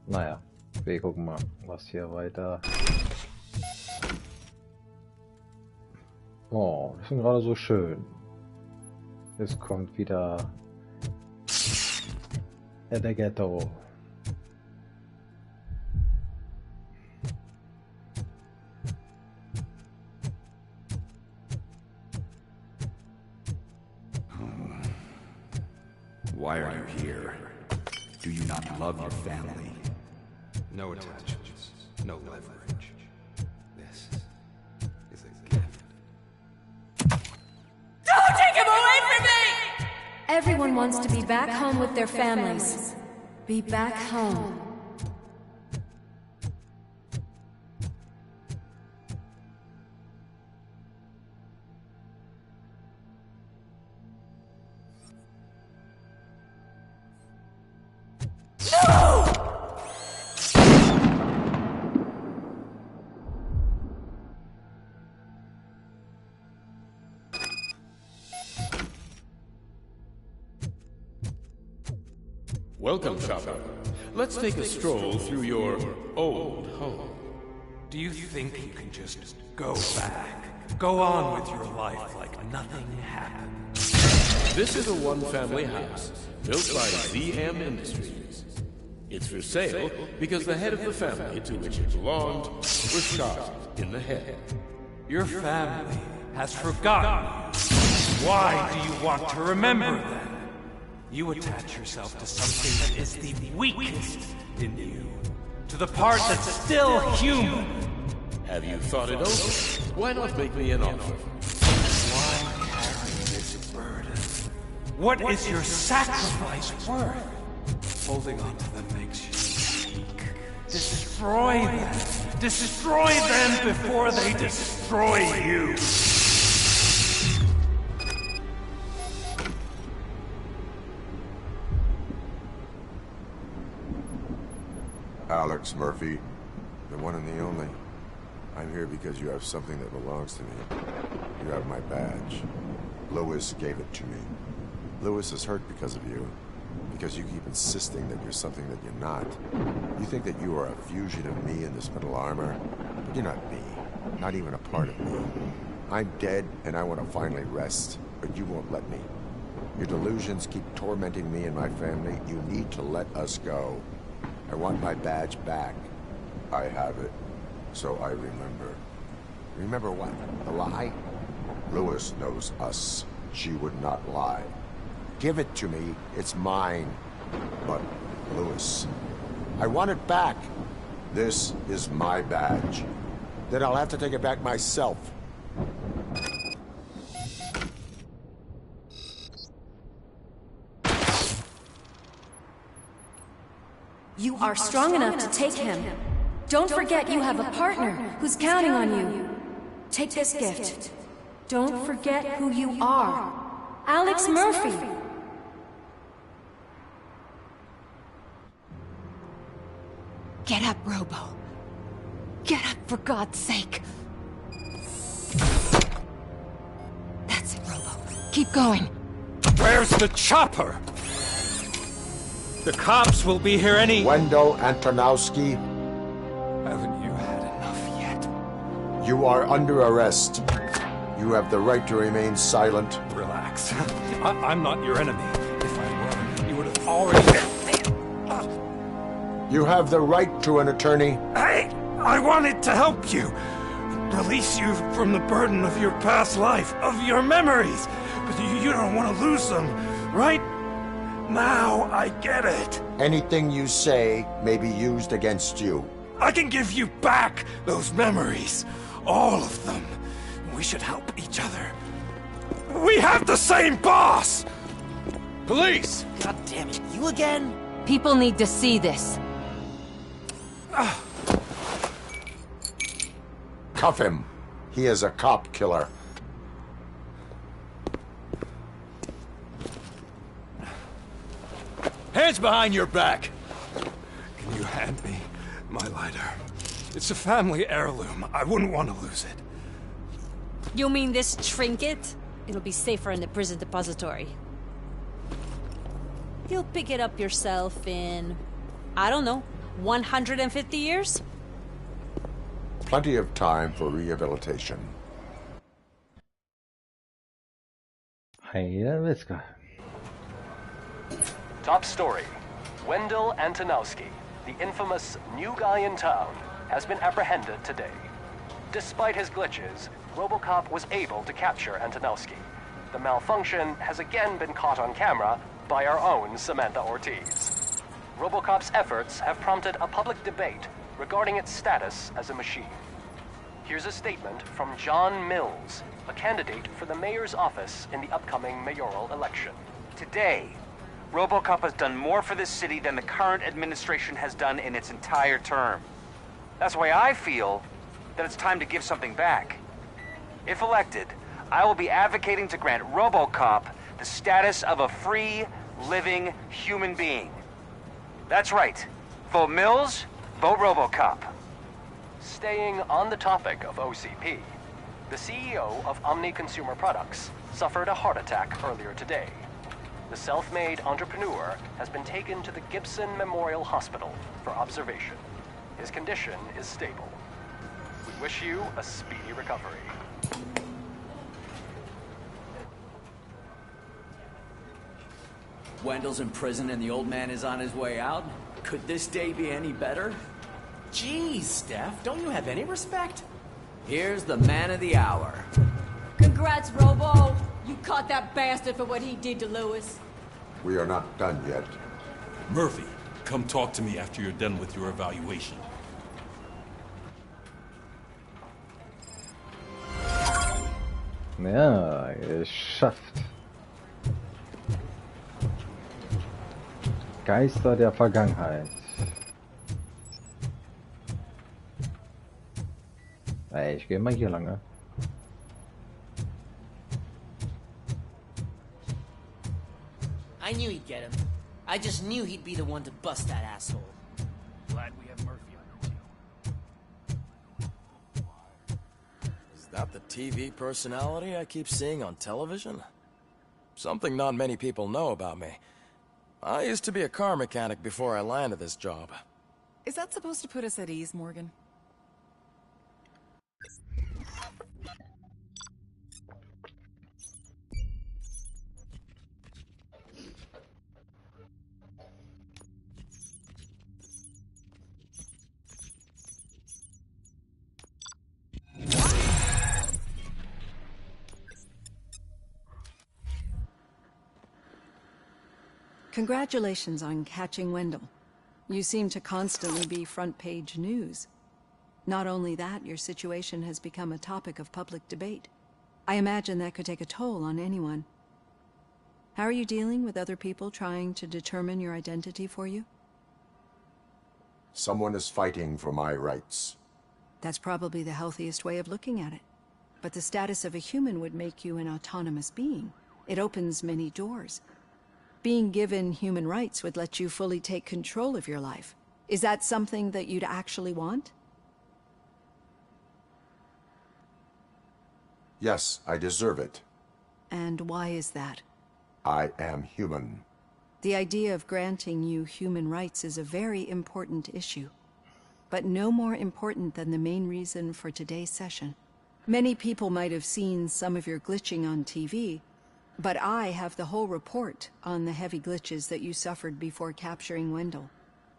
Naja, wir gucken mal, was hier weiter. Oh, das ist gerade so schön. Jetzt kommt wieder der Ghetto. Why are you here? Do you not love your family? No attachments, no leverage. This is a gift. Don't take him away from me! Everyone wants to be back home with their families. Be back home. Welcome, shopper. Let's take a stroll through your old home. Do you think you can just go back? Go on with your life like nothing happened? This is a one-family house built by ZM Industries. It's for sale because the head of the family to which it belonged was shot in the head. Your family has forgotten you. Why do you want to remember them? You attach yourself to something that is the weakest in you. To the part that's still human. Have you thought it over? Why not make me an offer? Why carry this burden? What is your sacrifice worth? Holding on to them makes you weak. Destroy them. Destroy them before they destroy you. Alex Murphy, the one and the only. I'm here because you have something that belongs to me. You have my badge. Lewis gave it to me. Lewis is hurt because of you. Because you keep insisting that you're something that you're not. You think that you are a fusion of me in this metal armor, but you're not me. Not even a part of me. I'm dead, and I want to finally rest, but you won't let me. Your delusions keep tormenting me and my family. You need to let us go. I want my badge back. I have it, so I remember. Remember what? The lie? Lewis knows us. She would not lie. Give it to me. It's mine. But, Lewis, I want it back. This is my badge. Then I'll have to take it back myself. You are strong enough to take him. Don't forget you have a partner who's counting on you. Take this gift. Don't forget who you are. Alex Murphy. Get up, Robo. Get up, for God's sake. That's it, Robo. Keep going. Where's the chopper? The cops will be here any... Wendell Antonowski. Haven't you had enough yet? You are under arrest. You have the right to remain silent. Relax. I'm not your enemy. If I were, you would have already... You have the right to an attorney. I wanted to help you. Release you from the burden of your past life, of your memories. But you don't want to lose them, right? Now I get it. Anything you say may be used against you. I can give you back those memories. All of them. We should help each other. We have the same boss! Police! God damn it, you again? People need to see this. Cuff him. He is a cop killer. Hands behind your back! Can you hand me my lighter? It's a family heirloom. I wouldn't want to lose it. You mean this trinket? It'll be safer in the prison depository. You'll pick it up yourself in, I don't know, 150 years? Plenty of time for rehabilitation. Hej, Viska. Top story. Wendell Antonowski, the infamous new guy in town, has been apprehended today. Despite his glitches, RoboCop was able to capture Antonowski. The malfunction has again been caught on camera by our own Samantha Ortiz. RoboCop's efforts have prompted a public debate regarding its status as a machine. Here's a statement from John Mills, a candidate for the mayor's office in the upcoming mayoral election. Today, RoboCop has done more for this city than the current administration has done in its entire term. That's why I feel that it's time to give something back. If elected, I will be advocating to grant RoboCop the status of a free, living human being. That's right. Vote Mills, vote RoboCop. Staying on the topic of OCP, the CEO of Omni Consumer Products suffered a heart attack earlier today. The self-made entrepreneur has been taken to the Gibson Memorial Hospital for observation. His condition is stable. We wish you a speedy recovery. Wendell's in prison and the old man is on his way out. Could this day be any better? Jeez, Steph, don't you have any respect? Here's the man of the hour. Congrats, Robo! You caught that bastard for what he did to Lewis. We are not done yet. Murphy, come talk to me after you're done with your evaluation. Ja, geschafft. Geister der Vergangenheit. Ey, ich gehe mal hier lang, ne? I knew he'd get him. I just knew he'd be the one to bust that asshole. Glad we have Murphy on our team. Is that the TV personality I keep seeing on television? Something not many people know about me. I used to be a car mechanic before I landed this job. Is that supposed to put us at ease, Morgan? Congratulations on catching Wendell. You seem to constantly be front-page news. Not only that, your situation has become a topic of public debate. I imagine that could take a toll on anyone. How are you dealing with other people trying to determine your identity for you? Someone is fighting for my rights. That's probably the healthiest way of looking at it. But the status of a human would make you an autonomous being. It opens many doors. Being given human rights would let you fully take control of your life. Is that something that you'd actually want? Yes, I deserve it. And why is that? I am human. The idea of granting you human rights is a very important issue, but no more important than the main reason for today's session. Many people might have seen some of your glitching on TV, but I have the whole report on the heavy glitches that you suffered before capturing Wendell.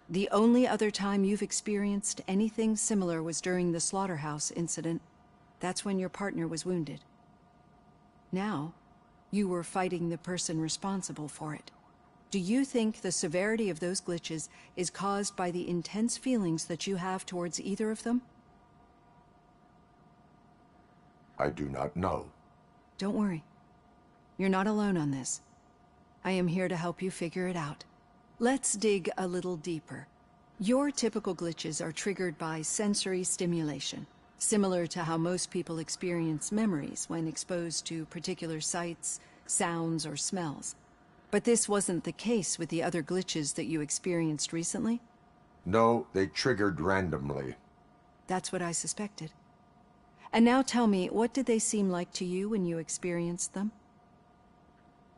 The only other time you've experienced anything similar was during the slaughterhouse incident. That's when your partner was wounded. Now, you were fighting the person responsible for it. Do you think the severity of those glitches is caused by the intense feelings that you have towards either of them? I do not know. Don't worry. You're not alone on this. I am here to help you figure it out. Let's dig a little deeper. Your typical glitches are triggered by sensory stimulation, similar to how most people experience memories when exposed to particular sights, sounds, or smells. But this wasn't the case with the other glitches that you experienced recently? No, they triggered randomly. That's what I suspected. And now tell me, what did they seem like to you when you experienced them?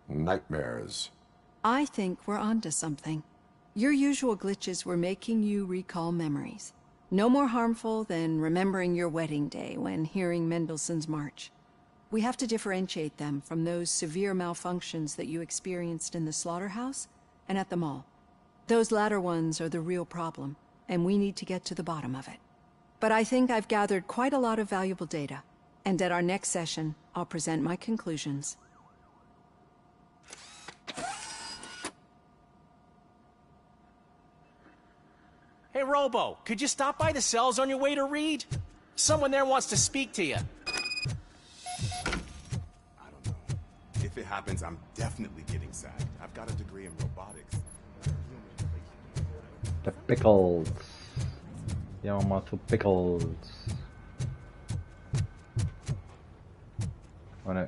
Nightmares. I think we're onto something. Your usual glitches were making you recall memories. No more harmful than remembering your wedding day when hearing Mendelssohn's March. We have to differentiate them from those severe malfunctions that you experienced in the slaughterhouse and at the mall. Those latter ones are the real problem, and we need to get to the bottom of it. But I think I've gathered quite a lot of valuable data, and at our next session, I'll present my conclusions. Hey, Robo, could you stop by the cells on your way to Reed? Someone there wants to speak to you. If it happens, I'm definitely getting sacked. I've got a degree in robotics. The pickles. Ja, maar to pickles. Oh no.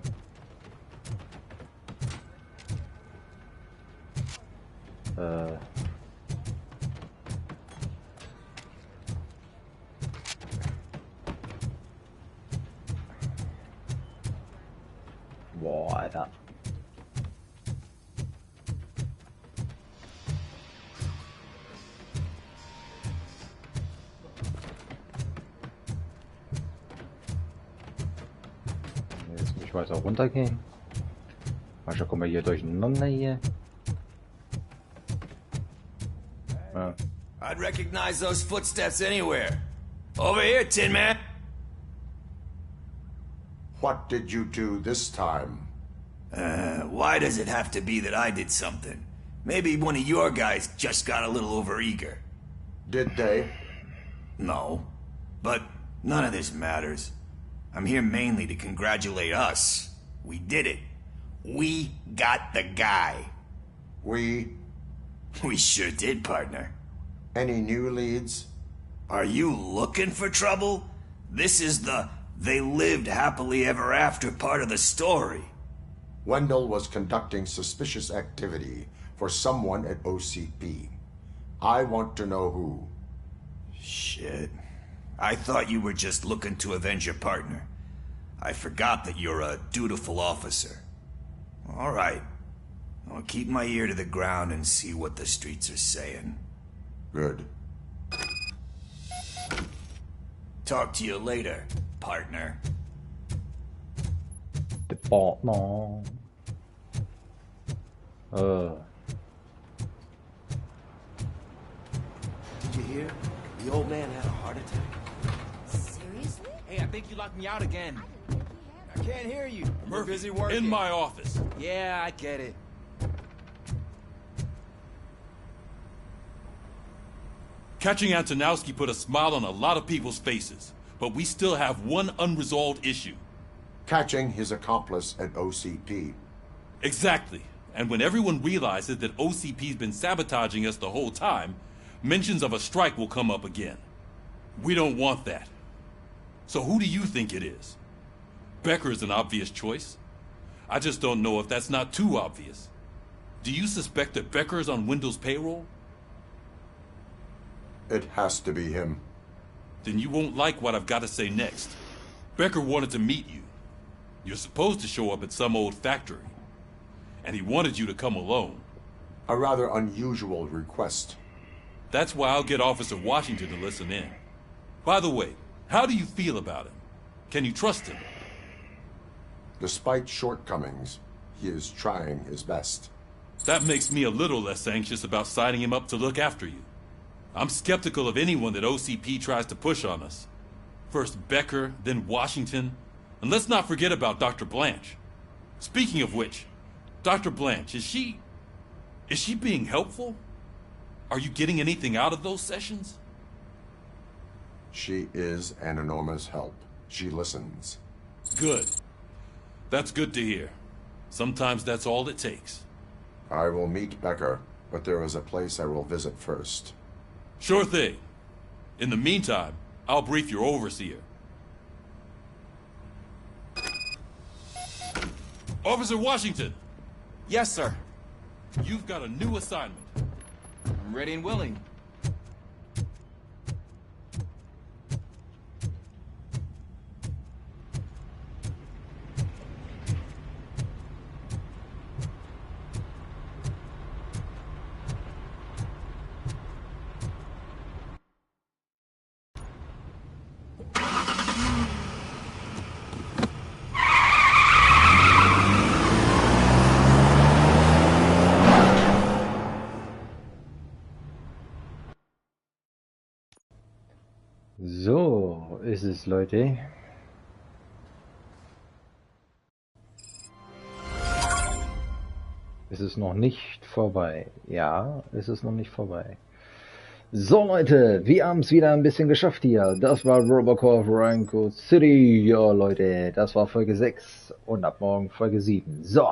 Boah, Alter. Jetzt muss ich weiter runtergehen. Manchmal kommen wir hier durcheinander hier. Ja. I'd recognize those footsteps anywhere. Over here, Tin Man. What did you do this time? Why does it have to be that I did something? Maybe one of your guys just got a little overeager. Did they? No. But none of this matters. I'm here mainly to congratulate us. We did it. We got the guy. We sure did, partner. Any new leads? Are you looking for trouble? This is the "they lived happily ever after" part of the story. Wendell was conducting suspicious activity for someone at OCP. I want to know who. Shit. I thought you were just looking to avenge your partner. I forgot that you're a dutiful officer. All right. I'll keep my ear to the ground and see what the streets are saying. Good. Talk to you later, partner. The partner. Did you hear? The old man had a heart attack. Seriously? Hey, I think you locked me out again. I can't hear you. Murphy, We're busy working. in my office. Yeah, I get it. Catching Antonowski put a smile on a lot of people's faces, but we still have one unresolved issue. Catching his accomplice at OCP. Exactly. And when everyone realizes that OCP's been sabotaging us the whole time, mentions of a strike will come up again. We don't want that. So who do you think it is? Becker is an obvious choice. I just don't know if that's not too obvious. Do you suspect that Becker is on Wendell's payroll? It has to be him. Then you won't like what I've got to say next. Becker wanted to meet you. You're supposed to show up at some old factory. And he wanted you to come alone. A rather unusual request. That's why I'll get Officer Washington to listen in. By the way, how do you feel about him? Can you trust him? Despite shortcomings, he is trying his best. That makes me a little less anxious about signing him up to look after you. I'm skeptical of anyone that OCP tries to push on us. First Becker, then Washington. And let's not forget about Dr. Blanche. Speaking of which, Dr. Blanche, is she being helpful? Are you getting anything out of those sessions? She is an enormous help. She listens. Good. That's good to hear. Sometimes that's all it takes. I will meet Becker, but there is a place I will visit first. Sure thing. In the meantime, I'll brief your overseer. Officer Washington! Yes, sir. You've got a new assignment. I'm ready and willing. So ist es, Leute. Es ist noch nicht vorbei. Ja, es ist noch nicht vorbei. So Leute, wir haben es wieder ein bisschen geschafft hier. Das war RoboCop Rogue City. Ja Leute, das war Folge 6 und ab morgen Folge 7. So,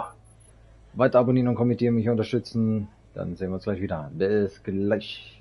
weiter abonnieren und kommentieren, mich unterstützen. Dann sehen wir uns gleich wieder. Bis gleich.